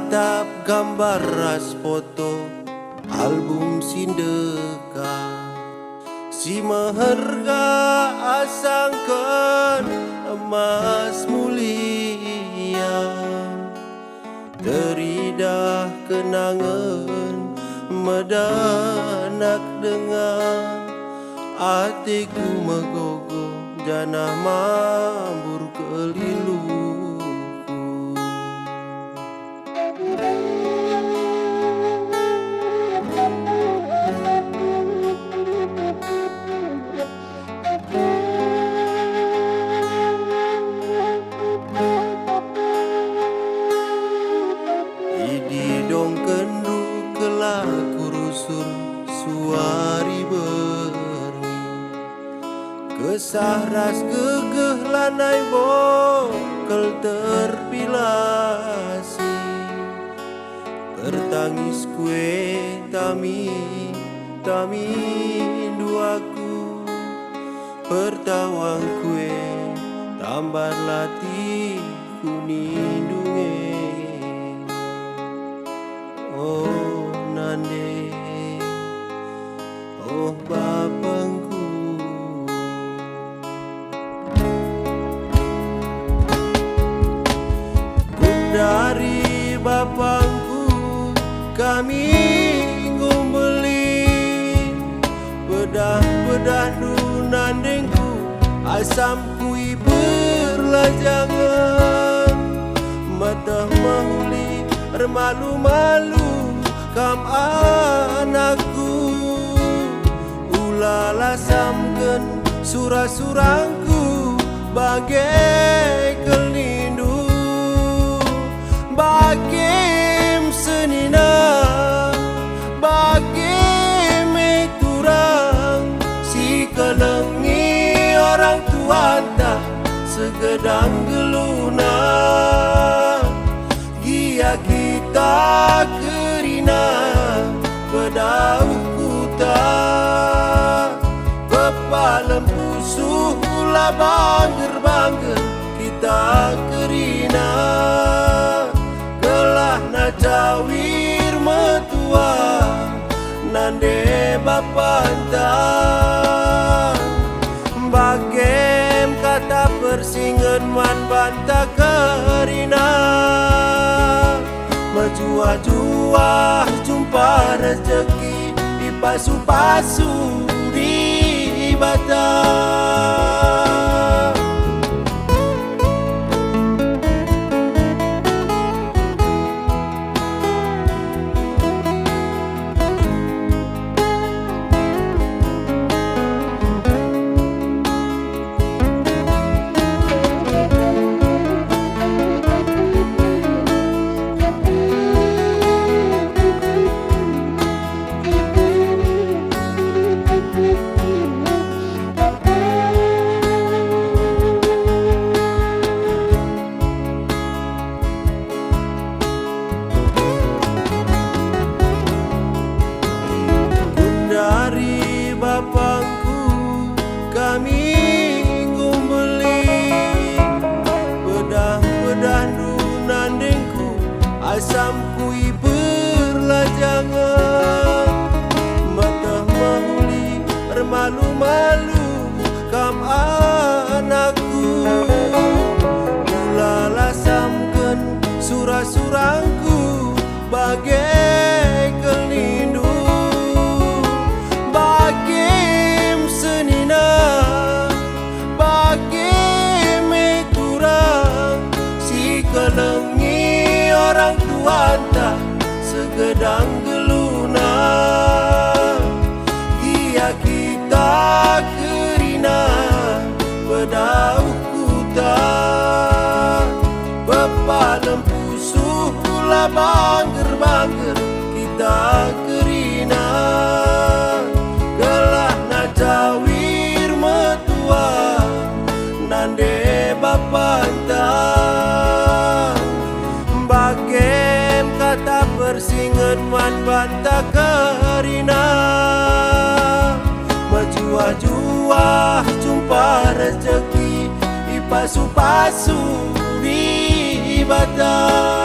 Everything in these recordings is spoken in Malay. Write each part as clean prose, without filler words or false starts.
atap gambar ras foto album sindeka, si maharga asangkan emas mulia, teridah kenangan medanak dengar hatiku megogo janah mambur keliluku. Idi dong kendu kelaku rusur suari bengi, kesah ras gegeh lanai bokel terpilasi, bertangis kue tami duaku, pertawang kue tambar latih kunindunge. Oh nande, oh bapangku, dari bapangku kami ngumbeli bedah dunandengku, asam kui berlajangan, mata mahuli malu-malu kam anakku, ulala samgen surah-surangku bagai kelindu, bagim senina, bagim turang, si kelengi orang tua tak segedang geluna, gia kita kerina bedau kuta, bepalem pusuh la bangger kita kerina, gelah na cawir metua nande bapantang, bagem kata persingen man banta kerina, menjuah-juah jumpa rezeki di pasu-pasu di batang. Bapangku kami ngumbeli bedah dunandengku, asam kui berlajangan, mata mahuli malu-malu kam anakku, ulala samken surah-surangku bagai kelindu, bagim senina, bagim turang, si kelengi orang tua tak segedang geluna, gia kita kerina bedau kuta, bepalem pusuh la bangger kita kerina, gelah na cawir metua nande bapantang, bagem kata persingen man banta kerina, menjuah-juah jumpa rezeki di pasu-pasu di batang.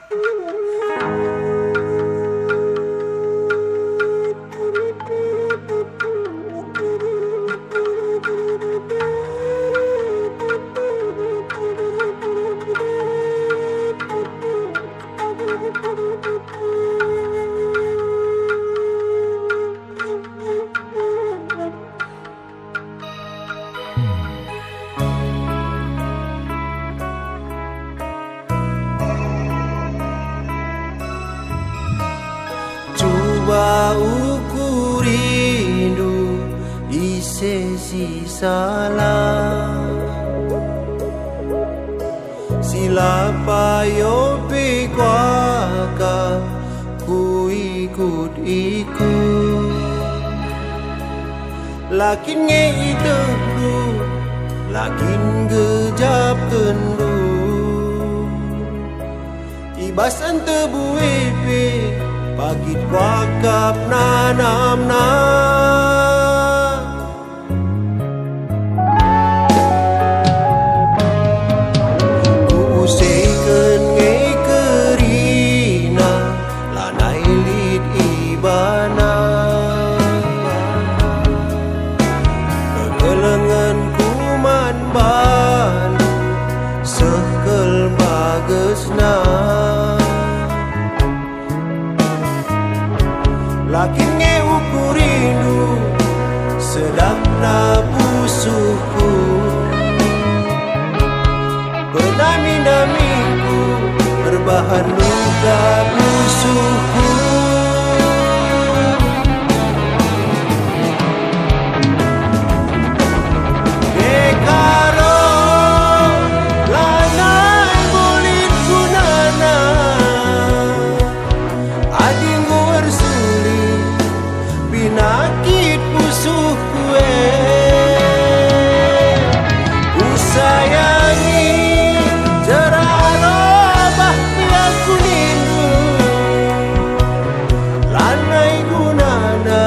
Coba ukur rindu di sesi salah, sila payo pikwaka ku ikut-ikut. Lakin nge itu lakin gejap kendu ibasan tebuepe pagit wakap nanamna. Kuusekeun nge kerina lanai lid ibana, kegelengan kuman bandu sekel bagesna. Lakin nge ukur rindu sedapna busuhku, benami-namiku berbahan luka busuhku. Dekaro lanai bulit kunana ading pinakit pusuh kue, ku sayangi cerano bahtiak kunindu lanai gunana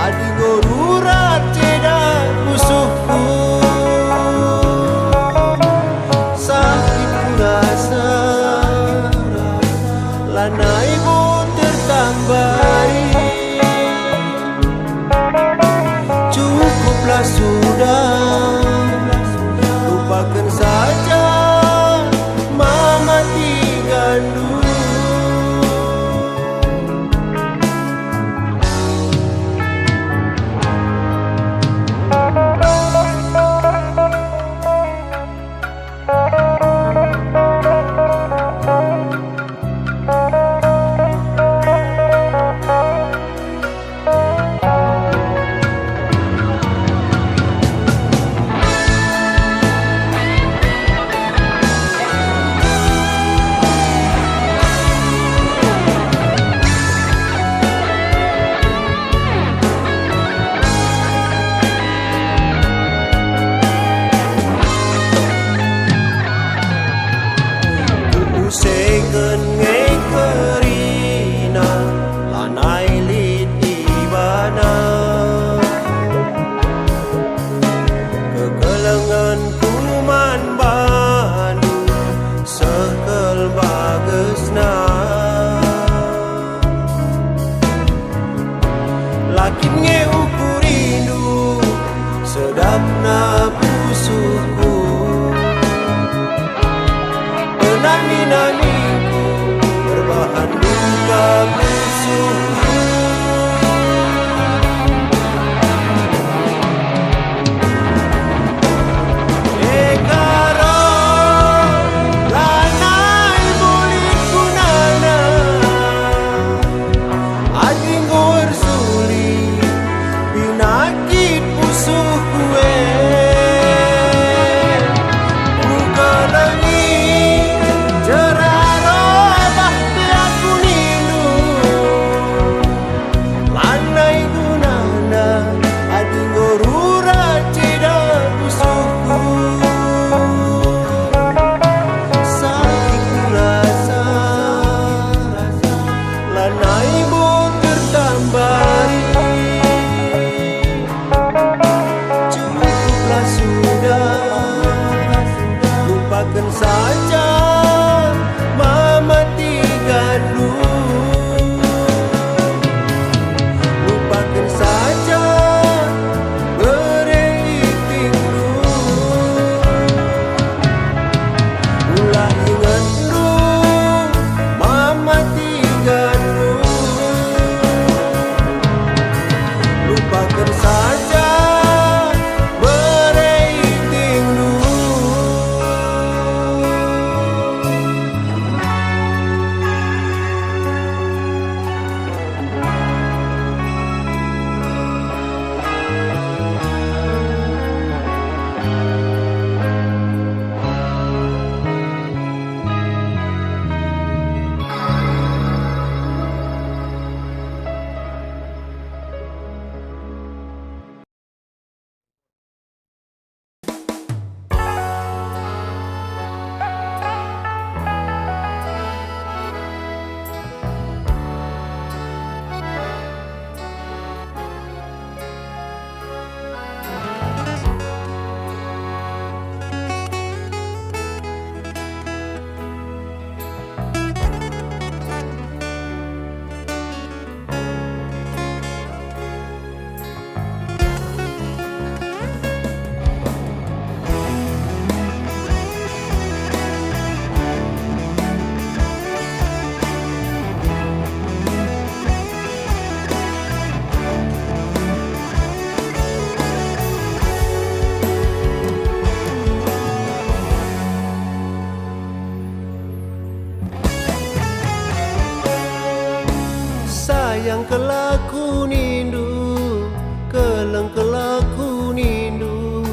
adi gorurat cedak pusuhku. Sakit kurasa lanai pun tertambari, cukuplah sudah, lupakan saja mama gandu. Kuusekeun nge kerina lanai lid ibana, kegelengan kuman bandu sekel bagesna. Lakin nge ukur rindu sedapna busuhku, nami-namiku berbahan luka busuhku. Dekaro lanai bulit kunana ading goer suli pinakit pusuh kue, ku gelengi cerano bahtiak kunindu Sayang kelaku nindu, keleng kelaku nindu,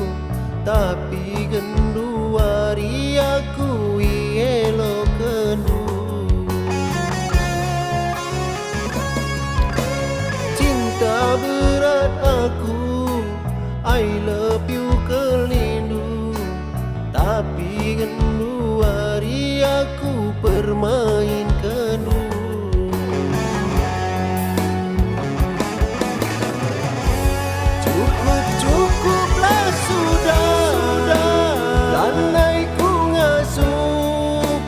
tapi gendu hari aku ielo kendu. Cinta berat aku, I love you kelindu, tapi gendu hari aku permain kendu. Cukuplah sudah, landai ku ngasuh,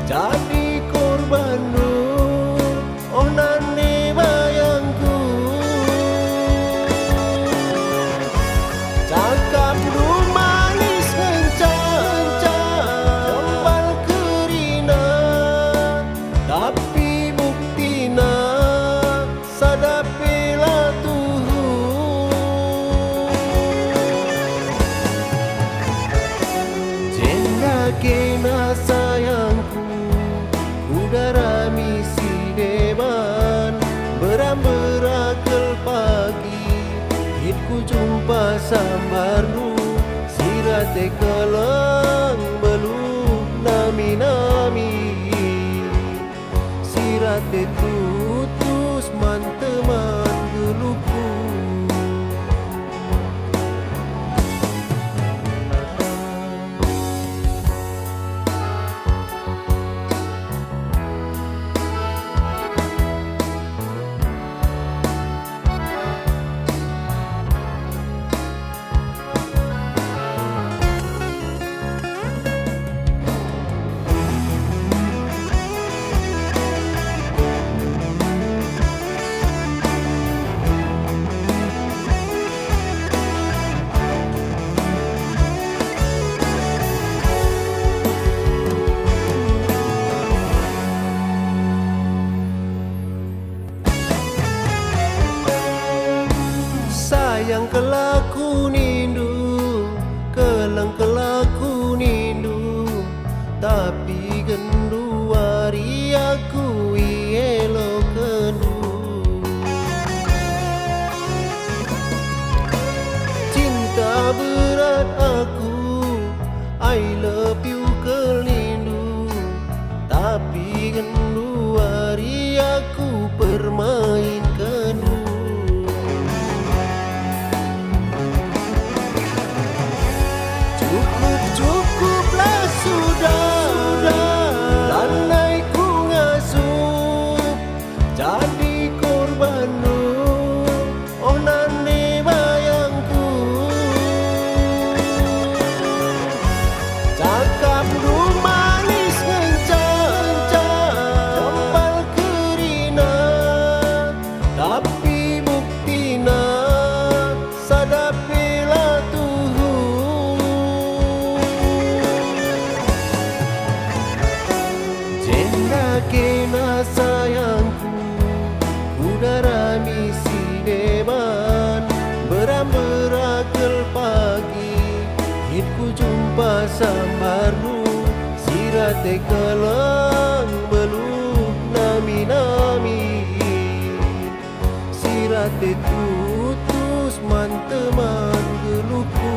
jadi korbanmu, oh nane bayangku. Cakap lu manis ngencang, kembal kerina, tapi buktina sadapela tuhu. Kena sayangku, udara misi deban, beram-berakel pagi, hitku jumpa sambarnu, sirate kelang belum nami-nami, sirate tutus manteman geluku. Sayang kelaku nindu, keleng kelaku nindu, tapi gendu hari aku ielo kendu. Cinta berat aku, I love you kelindu, tapi gendu hari aku permain kendu. Cukuplah sudah, landai ku ngasuh, jadi korbanmu, oh nane bayangku. Cakap lu manis ngencang, kembal kerina, tapi buktina sadapela tuhu. Kena sayangku, udara misi deban, beram-berakel pagi, hitku jumpa sambarnu, sirate kelang belum nami-nami, sirate tutus manteman geluku.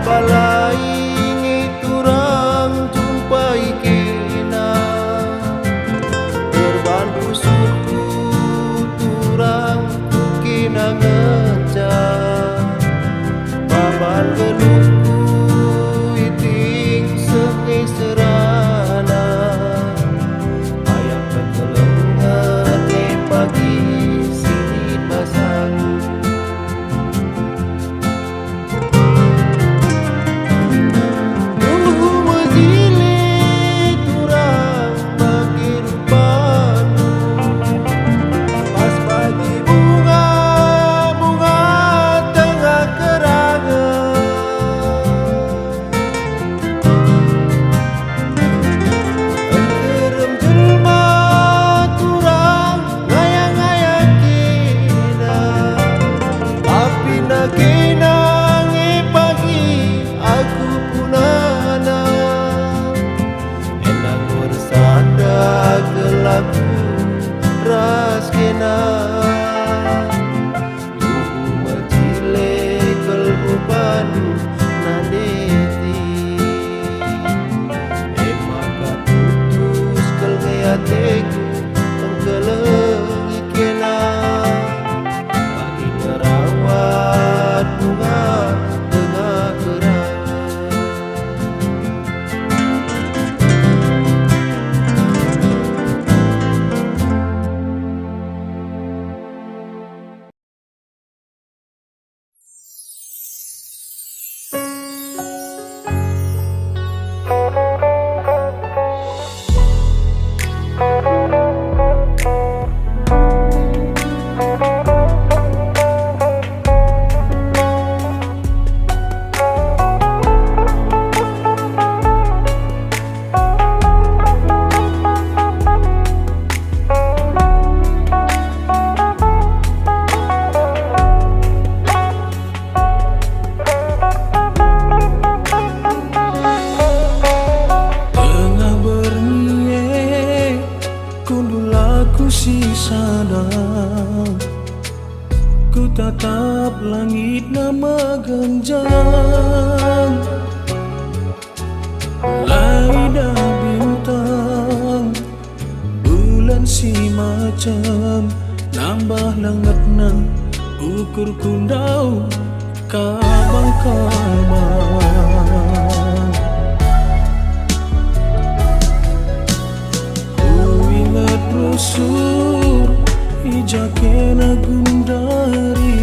Palaingi turang jumpai kena Terban busukku turang kena ngejar Baban benukku iting sengi serana Ayak ketelengan pagi sini pasang ras kena lugu majile kelbupan nadeti maka putus kel ngayateku engkelegi kena bagi merawat bunga tengah kerang ku tatap langit nama genjang laida bintang bulan si macam nambah lengatna ukur kundau kabang-kabang ku ingat brosur ijakena gundari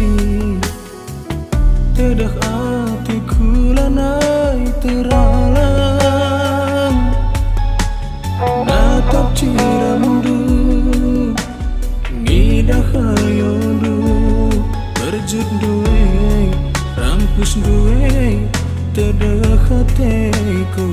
tedah hatiku lanai teralang natap ciramdu ngidah hayondu berjut duwe rampus duwe tedah hatiku